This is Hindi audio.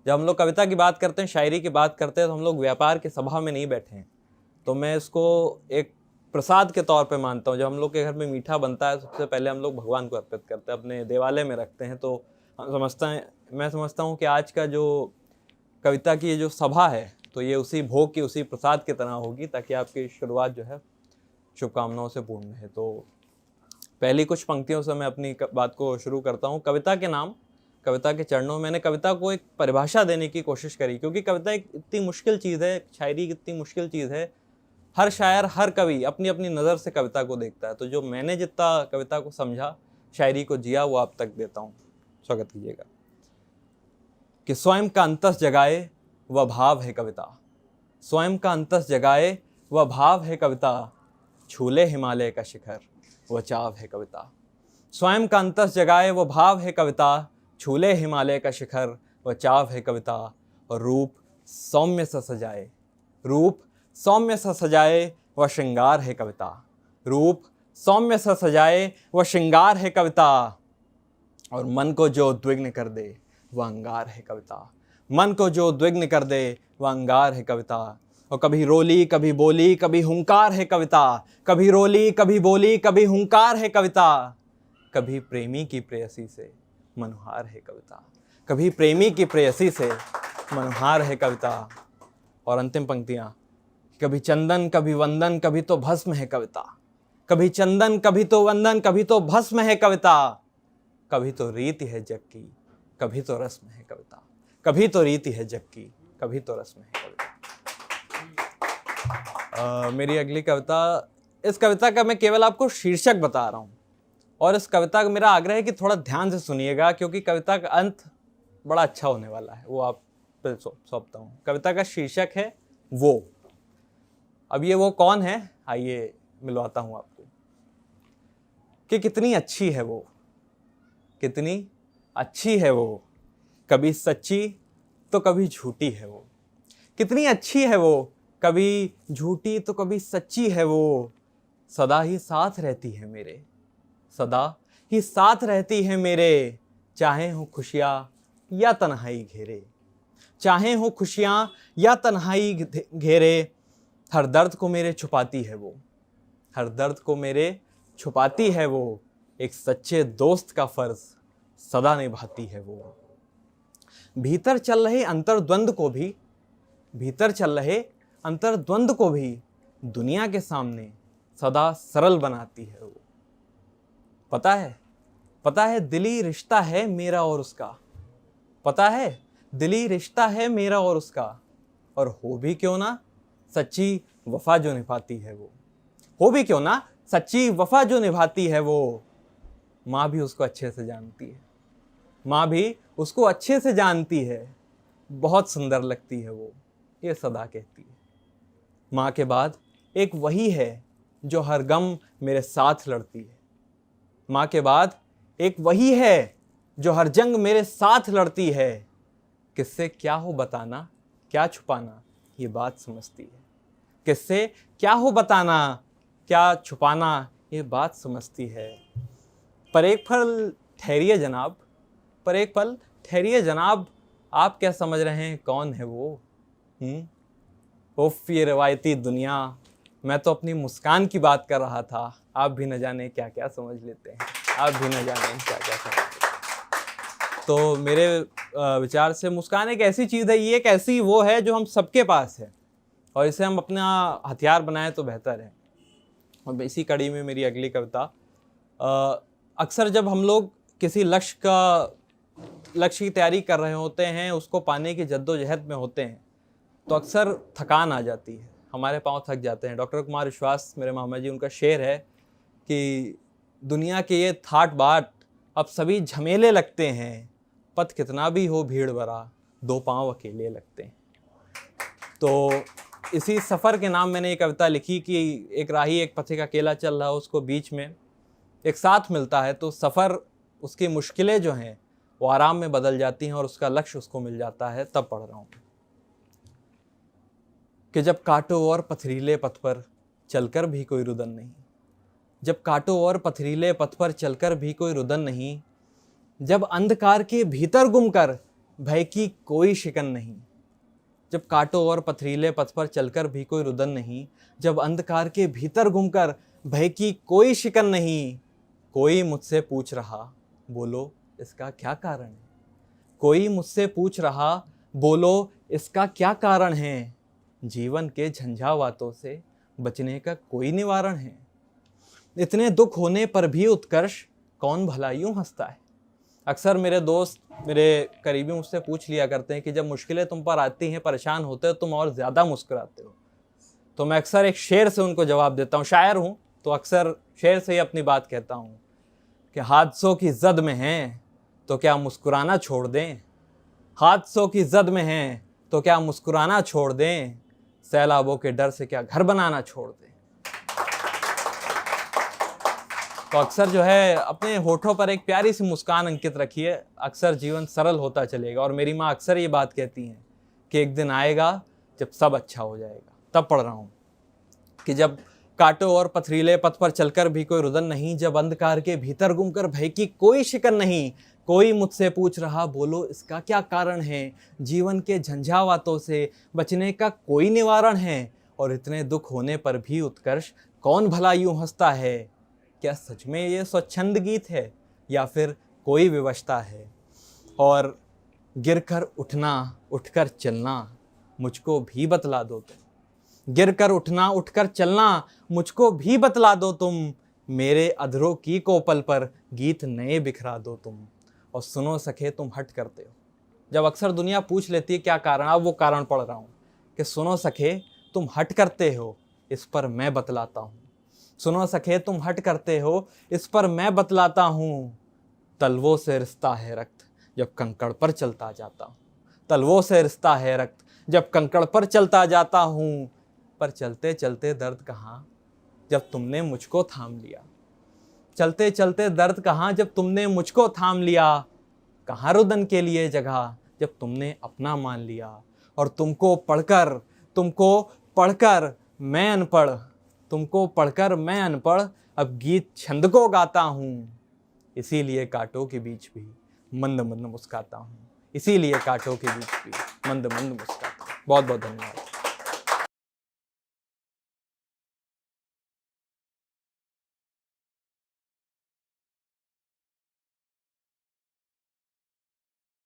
जब हम लोग कविता की बात करते हैं, शायरी की बात करते हैं, तो हम लोग व्यापार की सभा में नहीं बैठे हैं। तो मैं इसको एक प्रसाद के तौर पे मानता हूँ। जब हम लोग के घर में मीठा बनता है, सबसे पहले हम लोग भगवान को अर्पित करते हैं, अपने देवालय में रखते हैं। तो मैं समझता हूँ कि आज का जो कविता की ये जो सभा है, तो ये उसी भोग की, उसी प्रसाद की तरह होगी, ताकि आपकी शुरुआत जो है शुभकामनाओं से पूर्ण है। तो पहली कुछ पंक्तियों से मैं अपनी बात को शुरू करता हूँ। कविता के नाम, कविता के चरणों में मैंने कविता को एक परिभाषा देने की कोशिश करी, क्योंकि कविता एक इतनी मुश्किल चीज़ है, शायरी इतनी मुश्किल चीज़ है। हर शायर, हर कवि अपनी अपनी नज़र से कविता को देखता है। तो जो मैंने जितना कविता को समझा, शायरी को जिया, वो आप तक देता हूँ। स्वागत कीजिएगा। कि स्वयं का अंतस जगाए वह भाव है कविता, स्वयं का अंतस जगाए वह भाव है कविता, छूले हिमालय का शिखर वह चाव है कविता। स्वयं का अंतस जगाए वह भाव है कविता, छूले हिमालय का शिखर वह चाव है कविता। और रूप सौम्य सा सजाए, रूप सौम्य सा सजाए वह श्रृंगार है कविता, रूप सौम्य सा सजाए वह श्रृंगार है कविता। और मन को जो उद्विग्न कर दे वह अंगार है कविता, मन को जो उद्विग्न कर दे वह अंगार है कविता। और कभी रोली कभी बोली कभी हुंकार है कविता, कभी रोली कभी बोली कभी हुंकार है कविता। कभी प्रेमी की प्रेयसी से मनोहार है कविता, कभी प्रेमी की प्रेयसी से मनोहार है कविता। और अंतिम पंक्तियाँ, कभी चंदन कभी वंदन कभी तो भस्म है कविता, कभी चंदन कभी तो वंदन कभी तो भस्म है कविता। कभी तो रीति है जग की कभी तो रस्म है कविता, कभी तो रीति है जग की कभी तो रस्म है कविता। मेरी अगली कविता, इस कविता का मैं केवल आपको शीर्षक बता रहा हूँ, और इस कविता का मेरा आग्रह है कि थोड़ा ध्यान से सुनिएगा, क्योंकि कविता का अंत बड़ा अच्छा होने वाला है, वो आप पे सौंपता हूँ। कविता का शीर्षक है वो। अब ये वो कौन है, आइए मिलवाता हूँ आपको। कि कितनी अच्छी है वो, कितनी अच्छी है वो, कभी सच्ची तो कभी झूठी है वो। कितनी अच्छी है वो, कभी झूठी तो कभी सच्ची है वो। सदा ही साथ रहती है मेरे, सदा ही साथ रहती है मेरे। चाहे हो खुशियाँ या तन्हाई घेरे, चाहे हो खुशियाँ या तन्हाई घेरे। हर दर्द को मेरे छुपाती है वो, हर दर्द को मेरे छुपाती है वो। एक सच्चे दोस्त का फर्ज सदा निभाती है वो। भीतर चल रहे अंतर्द्वंद को भी, भीतर चल रहे अंतर्द्वंद को भी दुनिया के सामने सदा सरल बनाती है वो। पता है, पता है दिली रिश्ता है मेरा और उसका, पता है दिली रिश्ता है मेरा और उसका। और हो भी क्यों ना सच्ची वफा जो निभाती है वो, हो भी क्यों ना सच्ची वफा जो निभाती है वो। माँ भी उसको अच्छे से जानती है, माँ भी उसको अच्छे से जानती है। बहुत सुंदर लगती है वो, ये सदा कहती है। माँ के बाद एक वही है जो हर गम मेरे साथ लड़ती है, माँ के बाद एक वही है जो हर जंग मेरे साथ लड़ती है। किससे क्या हो बताना क्या छुपाना ये बात समझती है, किससे क्या हो बताना क्या छुपाना ये बात समझती है। पर एक पल ठहरिए जनाब, पर एक पल ठहरिए जनाब, आप क्या समझ रहे हैं कौन है वो? उफ ये रवायती दुनिया, मैं तो अपनी मुस्कान की बात कर रहा था। आप भी न जाने क्या क्या समझ लेते हैं, आप भी न जाने क्या क्या समझ लेते हैं। तो मेरे विचार से मुस्कान एक ऐसी चीज़ है, ये एक ऐसी वो है जो हम सबके पास है, और इसे हम अपना हथियार बनाएं तो बेहतर है। और इसी कड़ी में मेरी अगली कविता, अक्सर जब हम लोग किसी लक्ष्य की तैयारी कर रहे होते हैं, उसको पाने की जद्दोजहद में होते हैं, तो अक्सर थकान आ जाती है, हमारे पांव थक जाते हैं। डॉक्टर कुमार विश्वास मेरे मामा जी, उनका शेर है कि दुनिया के ये थाट बाट अब सभी झमेले लगते हैं, पथ कितना भी हो भीड़ भरा दो पांव अकेले लगते हैं। तो इसी सफ़र के नाम मैंने ये कविता लिखी कि एक राही एक पथिक अकेला चल रहा है, उसको बीच में एक साथ मिलता है, तो सफ़र उसकी मुश्किलें जो हैं वो आराम में बदल जाती हैं और उसका लक्ष्य उसको मिल जाता है। तब पढ़ रहा हूँ कि जब कांटों और पथरीले पथ पर चलकर भी कोई रुदन नहीं, जब कांटों और पथरीले पथ पर चलकर भी कोई रुदन नहीं, जब अंधकार के भीतर गुमकर भय की कोई शिकन नहीं, जब कांटों और पथरीले पथ पर चलकर भी कोई रुदन नहीं, जब अंधकार के भीतर घूमकर भय की कोई शिकन नहीं, कोई मुझसे पूछ रहा बोलो इसका क्या कारण है, कोई मुझसे पूछ रहा बोलो इसका क्या कारण है, जीवन के झंझावातों से बचने का कोई निवारण है, इतने दुख होने पर भी उत्कर्ष कौन भला यूं हंसता है। अक्सर मेरे दोस्त, मेरे करीबी मुझसे पूछ लिया करते हैं कि जब मुश्किलें तुम पर आती हैं, परेशान होते हो, तुम और ज़्यादा मुस्कुराते हो। तो मैं अक्सर एक शेर से उनको जवाब देता हूँ। शायर हूँ तो अक्सर शेर से ही अपनी बात कहता हूँ कि हादसों की जद में हैं तो क्या मुस्कुराना छोड़ दें, हादसों की जद में हैं तो क्या मुस्कुराना छोड़ दें, सैलाबों के डर से क्या घर बनाना छोड़ दें। तो अक्सर जो है अपने होठों पर एक प्यारी सी मुस्कान अंकित रखिए, अक्सर जीवन सरल होता चलेगा। और मेरी माँ अक्सर ये बात कहती हैं कि एक दिन आएगा जब सब अच्छा हो जाएगा। तब पढ़ रहा हूँ कि जब कांटों और पथरीले पथ पर चलकर भी कोई रुदन नहीं, जब अंधकार के भीतर घूमकर भय की कोई शिकन नहीं, कोई मुझसे पूछ रहा बोलो इसका क्या कारण है, जीवन के झंझावातों से बचने का कोई निवारण है, और इतने दुख होने पर भी उत्कर्ष कौन भला यूं हंसता है। क्या सच में ये स्वच्छंद गीत है या फिर कोई विवशता है। और गिरकर उठना उठकर चलना मुझको भी बतला दो तुम, गिरकर उठना उठकर चलना मुझको भी बतला दो तुम, मेरे अधरों की कोपल पर गीत नए बिखरा दो तुम, और सुनो सखे तुम हट करते हो। जब अक्सर दुनिया पूछ लेती है क्या कारण, अब वो कारण पढ़ रहा हूँ कि सुनो सखे तुम हट करते हो, इस पर मैं बतलाता हूँ, सुनो सखे तुम हट करते हो, इस पर मैं बतलाता हूँ। तलवों से रिश्ता है रक्त जब कंकड़ पर चलता जाता हूँ, तलवों से रिश्ता है रक्त जब कंकड़ पर चलता जाता हूँ, पर चलते चलते दर्द कहाँ जब तुमने मुझको थाम लिया, चलते चलते दर्द कहाँ जब तुमने मुझको थाम लिया, कहाँ रुदन के लिए जगह जब तुमने अपना मान लिया। और तुमको पढ़कर मैं अनपढ़, तुमको पढ़कर मैं अनपढ़ अब गीत छंद को गाता हूँ, इसीलिए कांटों के बीच भी मंद मंद मुस्काता हूँ, इसीलिए कांटों के बीच भी मंद मंद मुस्काता हूँ। बहुत बहुत धन्यवाद।